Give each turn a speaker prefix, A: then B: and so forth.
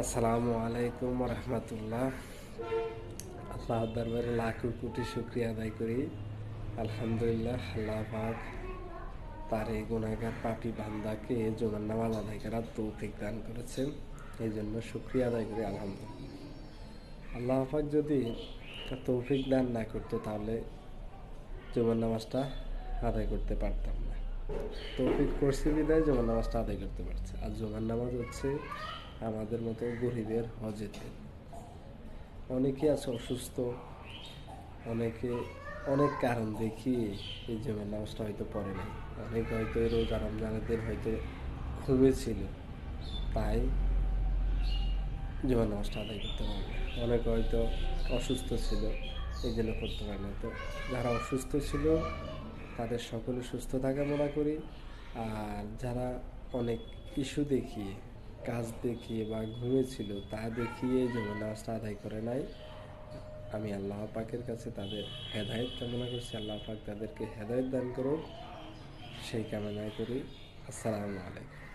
A: আসসালামু আলাইকুম রহমতুল্লাহ। আল্লাহ দরবারে লাখো কোটি শুক্রিয়া আদায় করি। আলহামদুলিল্লাহ, আল্লাহ পাক তার এই গুনাহগার পাপী বান্দাকে জুমার নামাজ আদায় করার তৌফিক দান করেছেন। এই জন্য শুক্রিয়া আদায় করি আলহামদুলিল্লাহ। আল্লাহ পাক যদি তৌফিক দান না করতো তাহলে জুমার নামাজটা আদায় করতে পারতাম না। তৌফিক করছি বিদায় জুমার নামাজটা আদায় করতে পারছে। আর জুমার নামাজ হচ্ছে আমাদের মতো গরিবের হজের দিন। অনেকে আছে অসুস্থ, অনেকে অনেক কারণ দেখিয়ে এই জুমার নামাজটা হয়তো পড়ে নাই। অনেকে হয়তো রোজা রমজানের দিন হয়তো ঘুমিয়েছিল, তাই জুমার নামাজটা আদায় করতে পারে না। অনেকে হয়তো অসুস্থ ছিল, এই জন্য করতে পারে না। তো যারা অসুস্থ ছিল তাদের সকলে সুস্থতা কামনা করি। আর যারা অনেক ইস্যু দেখিয়ে, কাজ দেখিয়ে বা ঘুমিয়েছিল তা দেখিয়ে জুমার নামাজটা আদায় করে নাই, আমি আল্লাহ পাকের কাছে তাদের হেদায়েত কামনা করছি। আল্লাহ পাক তাদেরকে হেদায়েত দান করুন, সেই কামনাই করি। আসসালামু আলাইকুম।